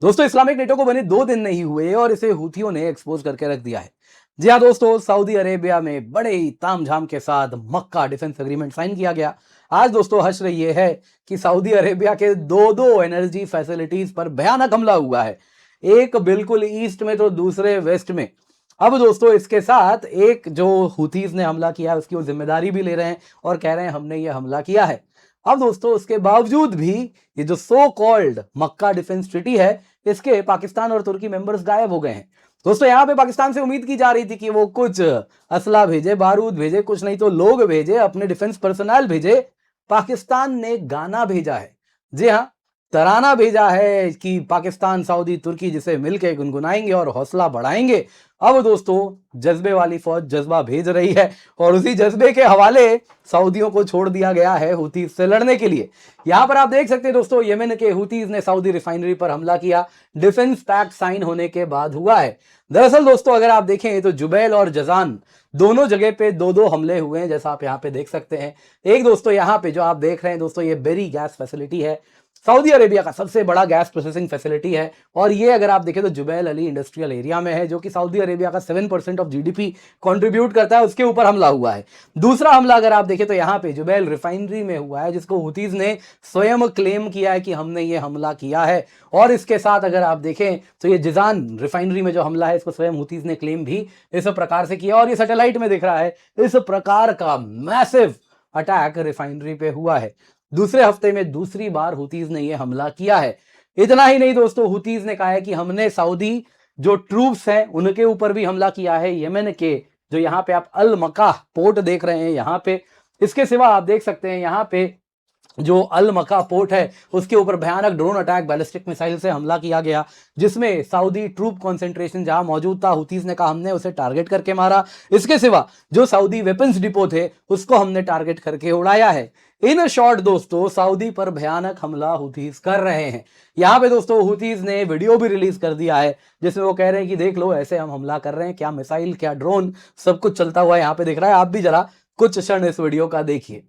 दोस्तों Islamic NATO को बने 2 दिन नहीं हुए और इसे हूथियों ने एक्सपोज करके रख दिया है। जी हाँ दोस्तों, सऊदी अरेबिया में बड़े ही तामझाम के साथ मक्का डिफेंस एग्रीमेंट साइन किया गया। आज दोस्तों हश्र ये है कि सऊदी अरेबिया के दो एनर्जी फैसिलिटीज पर भयानक हमला हुआ है, एक बिल्कुल ईस्ट में तो दूसरे वेस्ट में। अब दोस्तों इसके साथ एक जो हुथीज ने हमला किया उसकी वो जिम्मेदारी भी ले रहे हैं और कह रहे हैं हमने ये हमला किया है। अब दोस्तों उसके बावजूद भी ये जो सो कॉल्ड मक्का डिफेंस ट्रीटी है, इसके पाकिस्तान और तुर्की मेंबर्स गायब हो गए हैं। दोस्तों यहाँ पे पाकिस्तान से उम्मीद की जा रही थी कि वो कुछ असला भेजे, बारूद भेजे, कुछ नहीं तो लोग भेजे, अपने डिफेंस पर्सनल भेजे। पाकिस्तान ने गाना भेजा है, जी हाँ, तराना भेजा है कि पाकिस्तान सऊदी तुर्की जिसे मिलकर गुनगुनाएंगे और हौसला बढ़ाएंगे। अब दोस्तों जज्बे वाली फौज जज्बा भेज रही है और उसी जज्बे के हवाले सऊदियों को छोड़ दिया गया है हुतीज से लड़ने के लिए। यहां पर आप देख सकते हैं दोस्तों, यमन के हुतीज ने सऊदी रिफाइनरी पर हमला किया, डिफेंस पैक्ट साइन होने के बाद हुआ है। दरअसल दोस्तों अगर आप देखें तो जुबैल और जजान दोनों जगह पे दो हमले हुए हैं, जैसा आप यहाँ पे देख सकते हैं। एक दोस्तों यहाँ पे जो आप देख रहे हैं दोस्तों, ये बेरी गैस फैसिलिटी है, सऊदी अरेबिया का सबसे बड़ा गैस प्रोसेसिंग फैसिलिटी है। और ये अगर आप देखें तो जुबैल अली इंडस्ट्रियल एरिया में है, जो कि सऊदी अरेबिया का 7% ऑफ जीडीपी कंट्रीब्यूट करता है, उसके ऊपर हमला हुआ है। दूसरा हमला अगर आप देखें तो यहाँ पे जुबैल रिफाइनरी में हुआ है, जिसको हुतीज ने स्वयं क्लेम किया है कि हमने ये हमला किया है। और इसके साथ अगर आप देखें तो ये जिजान रिफाइनरी में जो हमला है, इसको स्वयं हुतीज ने क्लेम भी इस प्रकार से किया। और ये सैटेलाइट में दिख रहा है, इस प्रकार का मैसिव अटैक रिफाइनरी पे हुआ है। दूसरे हफ्ते में दूसरी बार हुतीज ने यह हमला किया है। इतना ही नहीं दोस्तों, हुतीज ने कहा है कि हमने सऊदी जो ट्रूप्स हैं उनके ऊपर भी हमला किया है, यमन के जो यहाँ पे आप अल मका पोर्ट देख रहे हैं यहाँ पे। इसके सिवा आप देख सकते हैं यहाँ पे जो अल मका पोर्ट है उसके ऊपर भयानक ड्रोन अटैक बैलिस्टिक मिसाइल से हमला किया गया, जिसमें सऊदी ट्रूप कंसंट्रेशन जहां मौजूद था, हुतीज ने कहा हमने उसे टारगेट करके मारा। इसके सिवा जो सऊदी वेपन्स डिपो थे उसको हमने टारगेट करके उड़ाया है। इन शॉर्ट दोस्तों सऊदी पर भयानक हमला हुतीज कर रहे हैं। यहाँ पे दोस्तों हुतीज ने वीडियो भी रिलीज कर दिया है, जिसमें वो कह रहे हैं कि देख लो ऐसे हम हमला कर रहे हैं, क्या मिसाइल क्या ड्रोन सब कुछ चलता हुआ यहाँ पे दिख रहा है। आप भी जरा कुछ क्षण इस वीडियो का देखिए।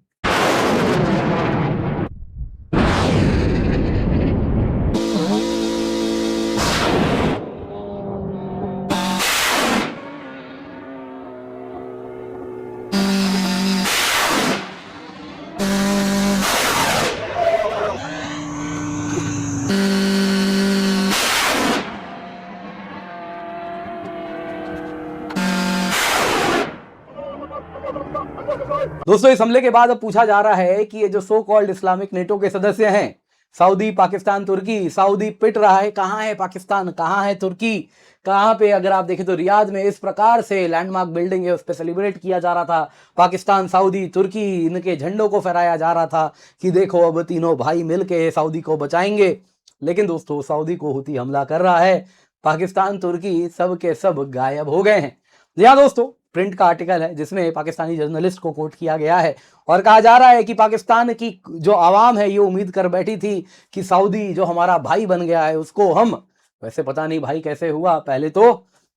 दोस्तों इस हमले के बाद अब पूछा जा रहा है कि ये जो सो कॉल्ड इस्लामिक नेटो के सदस्य हैं, सऊदी, पाकिस्तान, तुर्की, सऊदी पिट रहा है, कहां है पाकिस्तान, कहां है तुर्की, कहां पे अगर आप देखें तो रियाद में इस प्रकार से लैंडमार्क बिल्डिंग है उस पर सेलिब्रेट किया जा रहा था, पाकिस्तान, सऊदी, तुर्की इनके झंडों को फहराया जा रहा था कि देखो अब तीनों भाई मिलके सऊदी को बचाएंगे। लेकिन दोस्तों सऊदी को हुती हमला कर रहा है, पाकिस्तान, तुर्की सब के सब गायब हो गए हैं। जी हाँ दोस्तों, प्रिंट का आर्टिकल है जिसमें पाकिस्तानी जर्नलिस्ट को कोट किया गया है और कहा जा रहा है कि पाकिस्तान की जो आवाम है ये उम्मीद कर बैठी थी कि सऊदी जो हमारा भाई बन गया है उसको हम, वैसे पता नहीं भाई कैसे हुआ, पहले तो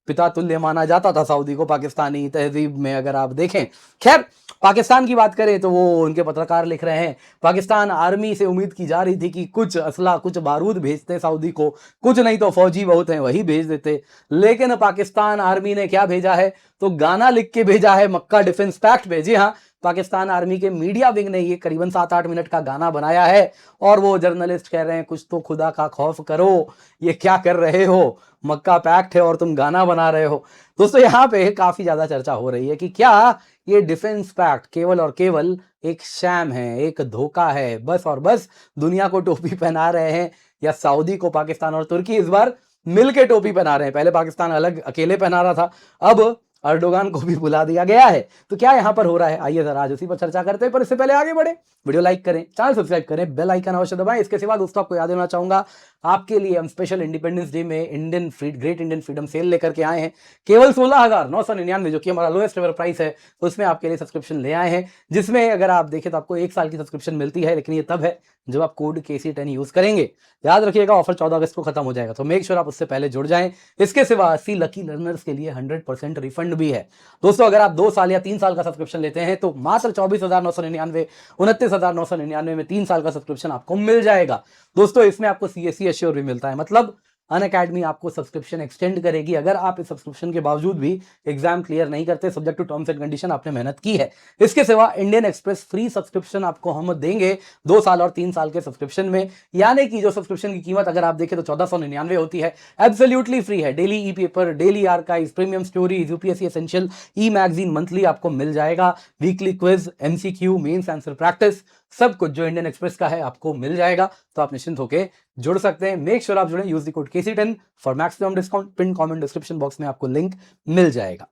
पिता तुल्य माना जाता था सऊदी को पाकिस्तानी तहजीब में अगर आप देखें। खैर पाकिस्तान की बात करें तो वो उनके पत्रकार लिख रहे हैं, पाकिस्तान आर्मी से उम्मीद की जा रही थी कि कुछ असला कुछ बारूद भेजते सऊदी को, कुछ नहीं तो फौजी बहुत हैं वही भेज देते। लेकिन पाकिस्तान आर्मी ने क्या भेजा है, तो गाना लिख के भेजा है, मक्का डिफेंस पैक्ट पे। जी हाँ, पाकिस्तान आर्मी के मीडिया विंग ने ये करीबन 7-8 मिनट का गाना बनाया है और वो जर्नलिस्ट कह रहे हैं कुछ तो खुदा का खौफ करो, ये क्या कर रहे हो, मक्का पैक्ट है और तुम गाना बना रहे हो। दोस्तों यहाँ पे काफी ज्यादा चर्चा हो रही है कि क्या ये डिफेंस पैक्ट केवल और केवल एक शैम है, एक धोखा है, बस और बस दुनिया को टोपी पहना रहे हैं, या सऊदी को पाकिस्तान और तुर्की इस बार मिलके टोपी पहना रहे हैं। पहले पाकिस्तान अलग अकेले पहना रहा था, अब अर्दोगान को भी बुला दिया गया है। तो क्या यहां पर हो रहा है, आइए जरा आज उसी पर चर्चा करते हैं। पर इससे पहले आगे बढ़े, वीडियो लाइक करें, चैनल सब्सक्राइब करें, बेल आइकन अवश्य दबाएं। इसके सिवा दोस्तों आपको याद देना चाहूंगा, आपके लिए हम स्पेशल इंडिपेंडेंस डे में ग्रेट इंडियन फ्रीडम सेल लेकर के आए हैं। केवल 16,999 जो कि हमारा लोएस्ट एवर प्राइस है, उसमें आपके लिए सब्सक्रिप्शन ले आए हैं, जिसमें अगर आप देखें तो आपको 1 साल की सब्सक्रिप्शन मिलती है, लेकिन ये तब है जब आप कोड KC10 यूज करेंगे। याद रखिएगा ऑफर 14 अगस्त को खत्म हो जाएगा, तो मेक श्योर आप उससे पहले जुड़ जाएं। इसके सिवा 80 लकी लर्नर्स के लिए 100% रिफंड भी है। दोस्तों अगर आप 2 साल या 3 साल का सब्सक्रिप्शन लेते हैं तो मात्र 24,999 29,999 में 3 साल का सब्सक्रिप्शन आपको मिल जाएगा। दोस्तों इसमें आपको CSE एश्योर भी मिलता है, मतलब अनअकैडमी आपको सब्सक्रिप्शन एक्सटेंड करेगी अगर आप इस सब्सक्रिप्शन के बावजूद भी एग्जाम क्लियर नहीं करते, subject to terms and condition, आपने मेहनत की है। इसके सिवा इंडियन एक्सप्रेस फ्री सब्सक्रिप्शन आपको हम देंगे 2 साल और 3 साल के सब्सक्रिप्शन में, यानी कि जो सब्सक्रिप्शन की कीमत अगर आप देखें तो 1499 होती है, एब्सोल्युटली फ्री है। Daily E paper, daily archive, premium stories, UPSC essential, E magazine monthly आपको मिल जाएगा, weekly quiz, MCQ, mains answer practice, सब कुछ जो इंडियन एक्सप्रेस का है आपको मिल जाएगा। तो आप निश्चिंत होकर जुड़ सकते हैं। मेक श्योर आप जुड़े, use the code KC10 for maximum discount. Pin comment description box में आपको लिंक मिल जाएगा।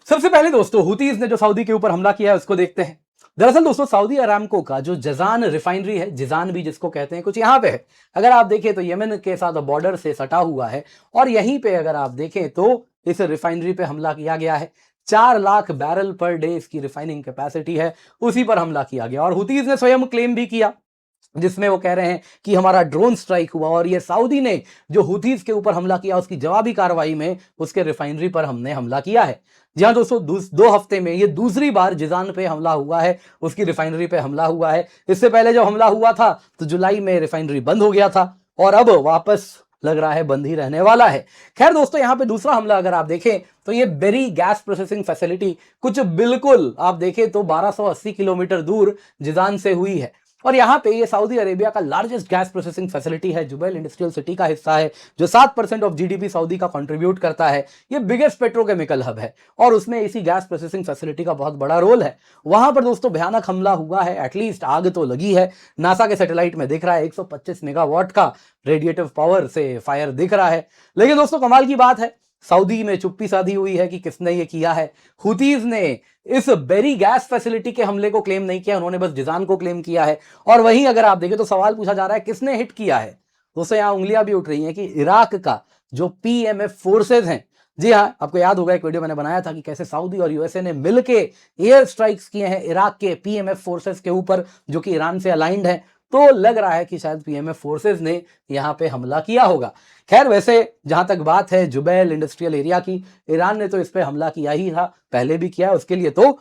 सबसे पहले दोस्तों हुतीज ने जो सऊदी के ऊपर हमला किया है उसको देखते हैं। दरअसल दोस्तों सऊदी अरामको का जो जजान रिफाइनरी है, जिजान भी जिसको कहते हैं, कुछ यहां पे है। अगर आप देखें तो यमन के साथ बॉर्डर से सटा हुआ है और यहीं पे अगर आप देखें तो इस रिफाइनरी पे हमला किया गया है। 4 लाख बैरल पर डे इसकी रिफाइनिंग कैपेसिटी है, उसी पर हमला किया गया। और हुतीज ने स्वयं क्लेम भी किया जिसमें वो कह रहे हैं कि हमारा ड्रोन स्ट्राइक हुआ और ये सऊदी ने जो हुतीज के ऊपर हमला किया उसकी जवाबी कार्रवाई में उसके रिफाइनरी पर हमने हमला किया है। जी हाँ दोस्तों, 2 हफ्ते में ये दूसरी बार जिजान पे हमला हुआ है, उसकी रिफाइनरी पे हमला हुआ है। इससे पहले जब हमला हुआ था तो जुलाई में रिफाइनरी बंद हो गया था और अब वापस लग रहा है बंद ही रहने वाला है। खैर दोस्तों, यहां पे दूसरा हमला अगर आप देखें तो ये बेरी गैस प्रोसेसिंग फैसिलिटी कुछ बिल्कुल आप देखें तो 1280 किलोमीटर दूर जिजान से हुई है। और यहां पे ये सऊदी अरेबिया का लार्जेस्ट गैस प्रोसेसिंग फैसिलिटी है, जुबैल इंडस्ट्रियल सिटी का हिस्सा है, जो 7% ऑफ जीडीपी सऊदी का कंट्रीब्यूट करता है। ये बिगेस्ट पेट्रोकेमिकल हब है और उसमें इसी गैस प्रोसेसिंग फैसिलिटी का बहुत बड़ा रोल है। वहां पर दोस्तों भयानक हमला हुआ है, एटलीस्ट आग तो लगी है। नासा के सैटेलाइट में दिख रहा है 125 मेगावाट का रेडिएटिव पावर से फायर दिख रहा है। लेकिन दोस्तों कमाल की बात है, सऊदी में चुप्पी साधी हुई है कि किसने ये किया है। हुतीज ने इस बेरी गैस फैसिलिटी के हमले को क्लेम नहीं किया, उन्होंने बस जिजान को क्लेम किया है। और वहीं अगर आप देखें तो सवाल पूछा जा रहा है किसने हिट किया है। दोस्तों यहां उंगलियां भी उठ रही हैं कि इराक का जो पीएमएफ फोर्सेज हैं, जी हाँ, आपको याद होगा एक वीडियो मैंने बनाया था कि कैसे सऊदी और यूएसए ने मिलके एयर स्ट्राइक्स किए हैं इराक के पीएमएफ फोर्सेज के ऊपर जो कि ईरान से अलाइंड है। तो लग रहा है कि शायद पीएमएफ फोर्सेज ने यहां पे हमला किया होगा। खैर वैसे जहां तक बात है जुबैल इंडस्ट्रियल एरिया की, ईरान ने तो इस पे हमला किया ही था, पहले भी किया, उसके लिए तो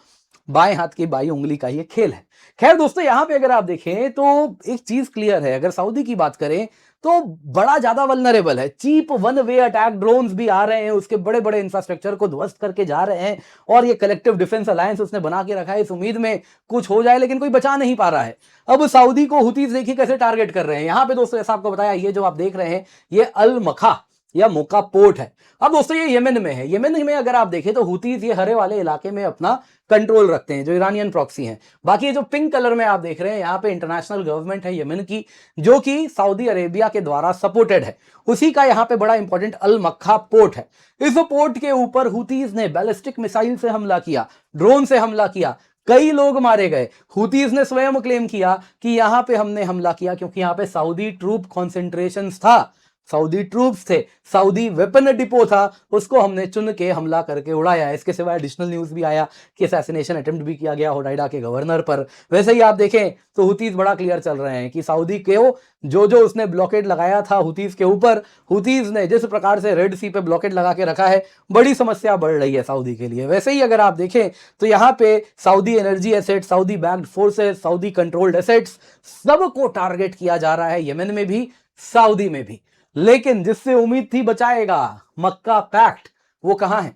बाएं हाथ की बाई उंगली का ये खेल है। खैर दोस्तों यहां पे अगर आप देखें तो एक चीज क्लियर है, अगर सऊदी की बात करें तो बड़ा ज्यादा वल्नरेबल है। Cheap one way attack drones भी आ रहे हैं, उसके बड़े बड़े इंफ्रास्ट्रक्चर को ध्वस्त करके जा रहे हैं और ये कलेक्टिव डिफेंस अलायंस उसने बना के रखा है इस उम्मीद में कुछ हो जाए, लेकिन कोई बचा नहीं पा रहा है। अब सऊदी को हुतीज देखिए कैसे टारगेट कर रहे हैं। यहां पे दोस्तों ऐसा आपको बताया, ये जो आप देख रहे हैं ये अल मखा या मोका पोर्ट है। अब दोस्तों ये यमन में है। यमन में अगर आप देखें तो हुतीज ये हरे वाले इलाके में अपना कंट्रोल रखते हैं, जो ईरानियन प्रॉक्सी हैं। बाकी ये जो पिंक कलर में आप देख रहे हैं यहाँ पे इंटरनेशनल गवर्नमेंट है यमन की, जो कि सऊदी अरेबिया के द्वारा सपोर्टेड है। उसी का यहाँ पे बड़ा इंपॉर्टेंट अल मक्खा पोर्ट है। इस पोर्ट के ऊपर हुतीज ने बैलिस्टिक मिसाइल से हमला किया, ड्रोन से हमला किया, कई लोग मारे गए। हुतीज ने स्वयं क्लेम किया कि यहां पे हमने हमला किया क्योंकि यहां पे सऊदी ट्रूप कॉन्सेंट्रेशन था, सऊदी ट्रूप्स थे, सऊदी वेपन डिपो था, उसको हमने चुन के हमला करके उड़ाया। इसके सिवाय एडिशनल न्यूज भी आया कि असैसिनेशन अटेम्प्ट भी किया गया होडाइडा के गवर्नर पर। वैसे ही आप देखें तो हुतीज बड़ा क्लियर चल रहे हैं कि सऊदी के जो उसने ब्लॉकेड लगाया था हुतीज के ऊपर, हुतीज ने जिस प्रकार से रेड सी पे ब्लॉकेड लगा के रखा है, बड़ी समस्या बढ़ रही है सऊदी के लिए। वैसे ही अगर आप देखें तो यहां पे Saudi energy assets, Saudi backed forces, Saudi controlled assets, सबको टारगेट किया जा रहा है, यमन में भी सऊदी में भी। लेकिन जिससे उम्मीद थी बचाएगा, मक्का पैक्ट, वो कहां है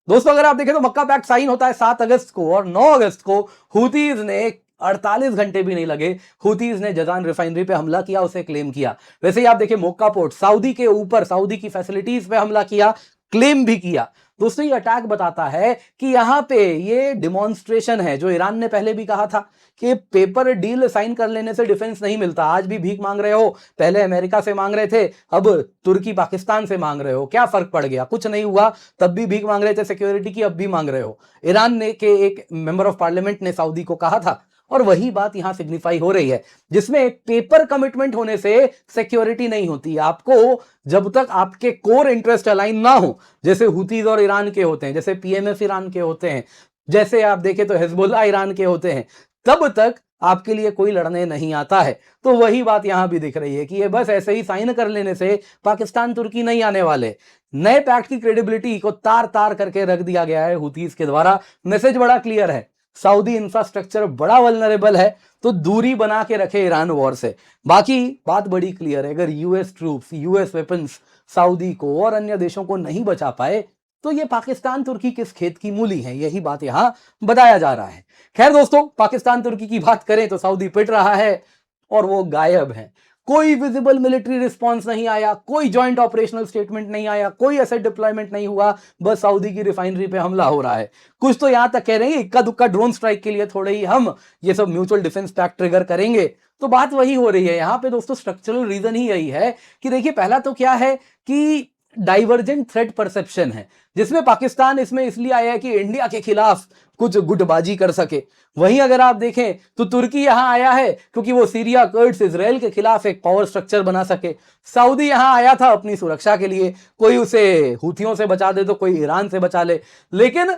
दोस्तों। अगर आप देखें तो मक्का पैक्ट साइन होता है 7 अगस्त को और 9 अगस्त को हुतीज ने 48 घंटे भी नहीं लगे, हुतीज ने जजान रिफाइनरी पे हमला किया, उसे क्लेम किया। वैसे ही आप देखिए मोक्का पोर्ट, सऊदी के ऊपर सऊदी की फैसिलिटीज पे हमला किया, क्लेम भी किया। दोस्तों ये अटैक बताता है कि यहां पे ये डिमॉन्स्ट्रेशन है जो ईरान ने पहले भी कहा था कि पेपर डील साइन कर लेने से डिफेंस नहीं मिलता। आज भी भीख मांग रहे हो, पहले अमेरिका से मांग रहे थे, अब तुर्की पाकिस्तान से मांग रहे हो, क्या फर्क पड़ गया, कुछ नहीं हुआ। तब भी भीख मांग रहे थे सिक्योरिटी की, अब भी मांग रहे हो। ईरान ने के एक मेंबर ऑफ पार्लियामेंट ने सऊदी को कहा था और वही बात यहां सिग्निफाई हो रही है, जिसमें पेपर कमिटमेंट होने से सिक्योरिटी नहीं होती। आपको जब तक आपके कोर इंटरेस्ट अलाइन ना हो, जैसे हुतीज और ईरान के होते हैं, जैसे पीएमएफ ईरान के होते हैं, जैसे आप देखें तो हिजबुल्लाह ईरान के होते हैं, तब तक आपके लिए कोई लड़ने नहीं आता है। तो वही बात यहां भी दिख रही है कि ये बस ऐसे ही साइन कर लेने से पाकिस्तान तुर्की नहीं आने वाले। नए पैक्ट की क्रेडिबिलिटी को तार तार करके रख दिया गया है हुतीज के द्वारा। मैसेज बड़ा क्लियर है, सऊदी इंफ्रास्ट्रक्चर बड़ा वल्नरेबल है, तो दूरी बना के रखे ईरान वॉर से। बाकी बात बड़ी क्लियर है, अगर US troops, US weapons Saudi को और अन्य देशों को नहीं बचा पाए, तो ये पाकिस्तान तुर्की किस खेत की मूली है, यही बात यहां बताया जा रहा है। खैर दोस्तों, पाकिस्तान तुर्की की बात करें तो सऊदी पिट रहा है और वो गायब है। कोई विजिबल मिलिट्री रिस्पांस नहीं आया, कोई जॉइंट ऑपरेशनल स्टेटमेंट नहीं आया, कोई एसेट डिप्लॉयमेंट नहीं हुआ, बस सऊदी की रिफाइनरी पे हमला हो रहा है। कुछ तो यहां तक कह रहे हैं इक्का दुक्का ड्रोन स्ट्राइक के लिए थोड़े ही हम ये सब म्यूचुअल डिफेंस पैक्ट ट्रिगर करेंगे। तो बात वही हो रही है यहां पे दोस्तों, स्ट्रक्चरल रीजन ही यही है कि देखिए, पहला तो क्या है कि डाइवर्जेंट थ्रेट परसेप्शन है, जिसमें पाकिस्तान इसमें इसलिए आया है कि इंडिया के खिलाफ कुछ गुटबाजी कर सके। वहीं अगर आप देखें तो तुर्की यहां आया है क्योंकि वो सीरिया, कर्ड्स, इजराइल के खिलाफ एक पावर स्ट्रक्चर बना सके। सऊदी यहां आया था अपनी सुरक्षा के लिए, कोई उसे हूथियों से बचा दे तो कोई ईरान से बचा ले। लेकिन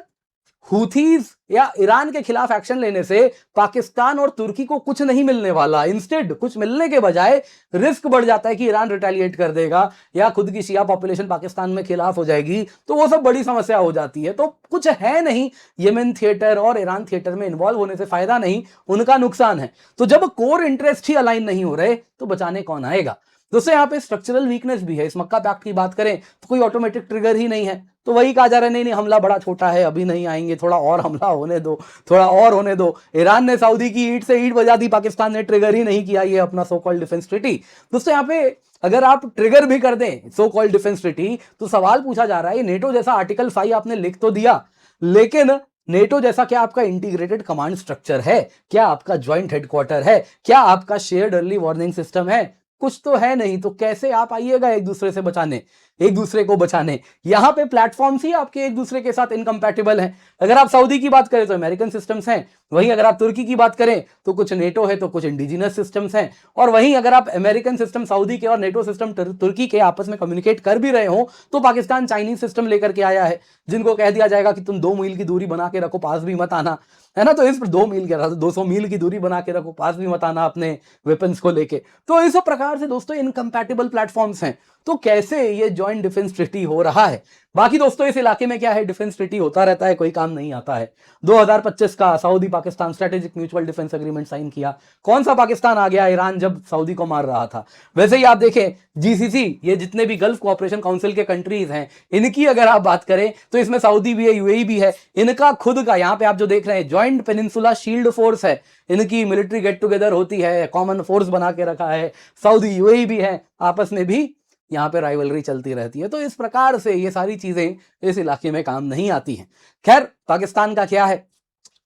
हूथीज या ईरान के खिलाफ एक्शन लेने से पाकिस्तान और तुर्की को कुछ नहीं मिलने वाला, इंस्टेड कुछ मिलने के बजाय रिस्क बढ़ जाता है कि ईरान रिटेलिएट कर देगा या खुद की शिया पॉपुलेशन पाकिस्तान में खिलाफ हो जाएगी, तो वो सब बड़ी समस्या हो जाती है। तो कुछ है नहीं, येमेन थिएटर और ईरान थिएटर में इन्वॉल्व होने से फायदा नहीं, उनका नुकसान है। तो जब कोर इंटरेस्ट ही अलाइन नहीं हो रहे तो बचाने कौन आएगा। दोस्तों यहाँ पे स्ट्रक्चरल वीकनेस भी है। इस मक्का पैक्ट की बात करें तो कोई ऑटोमेटिक ट्रिगर ही नहीं है, तो वही कहा जा रहा है नहीं नहीं हमला बड़ा छोटा है, अभी नहीं आएंगे, थोड़ा और हमला होने दो, थोड़ा और होने दो। ईरान ने सऊदी की ईंट से ईंट बजा दी, पाकिस्तान ने ट्रिगर ही नहीं किया ये अपना सो कॉल्ड डिफेंस ट्रीटी। दोस्तों यहाँ पे अगर आप ट्रिगर भी कर दें सो कॉल्ड डिफेंस ट्रीटी, तो सवाल पूछा जा रहा है नेटो जैसा आर्टिकल 5 आपने लिख तो दिया, लेकिन नेटो जैसा क्या आपका इंटीग्रेटेड कमांड स्ट्रक्चर है, क्या आपका ज्वाइंट हेडक्वार्टर है, क्या आपका शेयर्ड अर्ली वार्निंग सिस्टम है? कुछ तो है नहीं, तो कैसे आप आइएगा एक दूसरे से बचाने, एक दूसरे को बचाने। यहां पे प्लेटफॉर्म्स ही आपके एक दूसरे के साथ इनकम्पैटिबल हैं। अगर आप सऊदी की बात करें तो अमेरिकन सिस्टम्स हैं, वहीं अगर आप तुर्की की बात करें तो कुछ नेटो है तो कुछ इंडिजिनस सिस्टम्स हैं, और वहीं अगर आप अमेरिकन सिस्टम सऊदी के और नेटो सिस्टम तुर्की के आपस में कम्युनिकेट कर भी रहे हो तो पाकिस्तान चाइनीज सिस्टम लेकर के आया है, जिनको कह दिया जाएगा कि तुम 2 मील की दूरी बना के रखो, पास भी मत आना, है ना। तो इस पर 2 मील कह रहा था, 200 मील की दूरी बना के रखो, पास भी मत आना अपने वेपन्स को लेके। तो इस प्रकार से दोस्तों इनकम्पैटिबल प्लेटफॉर्म्स हैं, तो कैसे ये जॉइंट डिफेंस ट्रीटी हो रहा है। बाकी दोस्तों इस इलाके में क्या है, डिफेंस ट्रीटी होता रहता है, कोई काम नहीं आता है। 2025 का Saudi Pakistan strategic mutual defence agreement sign किया। कौन सा पाकिस्तान आ गया, ईरान जब सऊदी को मार रहा था। वैसे ही आप देखें जीसीसी, ये जितने भी गल्फ कोऑपरेशन काउंसिल के कंट्रीज हैं, इनकी अगर आप बात करें तो इसमें सऊदी भी है, यूएई भी है। इनका खुद का यहाँ पे आप जो देख रहे हैं ज्वाइंट पेनिनसुला शील्ड फोर्स है, इनकी मिलिट्री गेट टुगेदर होती है, कॉमन फोर्स बना के रखा है। सऊदी यूएई भी है, आपस में भी यहाँ पे राइवलरी चलती रहती है। तो इस प्रकार से ये सारी चीजें इस इलाके में काम नहीं आती हैं। खैर पाकिस्तान का क्या है,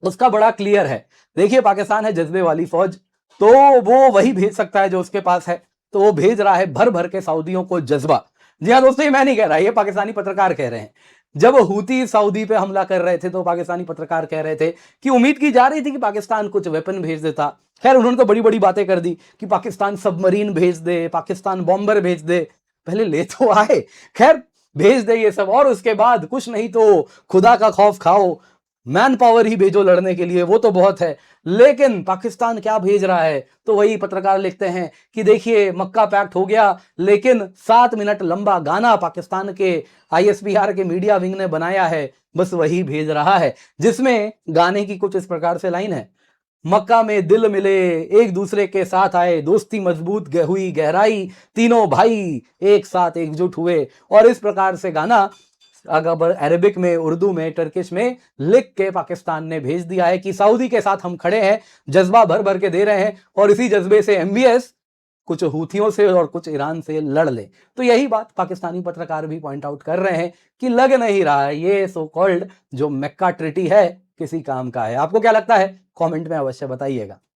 उसका बड़ा क्लियर है। देखिए पाकिस्तान है जज्बे वाली फौज, तो वो वही भेज सकता है जो उसके पास है, तो वो भेज रहा है भर भर के सऊदियों को जज्बा। जी हाँ दोस्तों, ये मैं नहीं कह रहा, ये पाकिस्तानी पत्रकार कह रहे हैं। जब हूती सऊदी पे हमला कर रहे थे तो पाकिस्तानी पत्रकार कह रहे थे कि उम्मीद की जा रही थी कि पाकिस्तान कुछ वेपन भेज देता। खैर उन्होंने तो बड़ी बड़ी बातें कर दी कि पाकिस्तान सबमरीन भेज दे, पाकिस्तान बॉम्बर भेज दे, पहले ले तो आए। खैर भेज दे ये सब, और उसके बाद कुछ नहीं तो खुदा का खौफ खाओ, मैन पावर ही भेजो लड़ने के लिए, वो तो बहुत है। लेकिन पाकिस्तान क्या भेज रहा है, तो वही पत्रकार लिखते हैं कि देखिए मक्का पैक्ट हो गया, लेकिन 7 मिनट लंबा गाना पाकिस्तान के आईएसपीआर के मीडिया विंग ने बनाया है, बस वही भेज रहा है, जिसमें गाने की कुछ इस प्रकार से लाइन है। मक्का में दिल मिले, एक दूसरे के साथ आए, दोस्ती मजबूत हुई गहराई, तीनों भाई एक साथ एकजुट हुए। और इस प्रकार से गाना अगर अरबिक में, उर्दू में, टर्किश में लिख के पाकिस्तान ने भेज दिया है कि सऊदी के साथ हम खड़े हैं, जज्बा भर भर के दे रहे हैं, और इसी जज्बे से एमबीएस कुछ हूथियों से और कुछ ईरान से लड़ ले। तो यही बात पाकिस्तानी पत्रकार भी पॉइंट आउट कर रहे हैं कि लग नहीं रहा है ये सो कॉल्ड जो मक्का ट्रीटी है किसी काम का है। आपको क्या लगता है, कमेंट में अवश्य बताइएगा।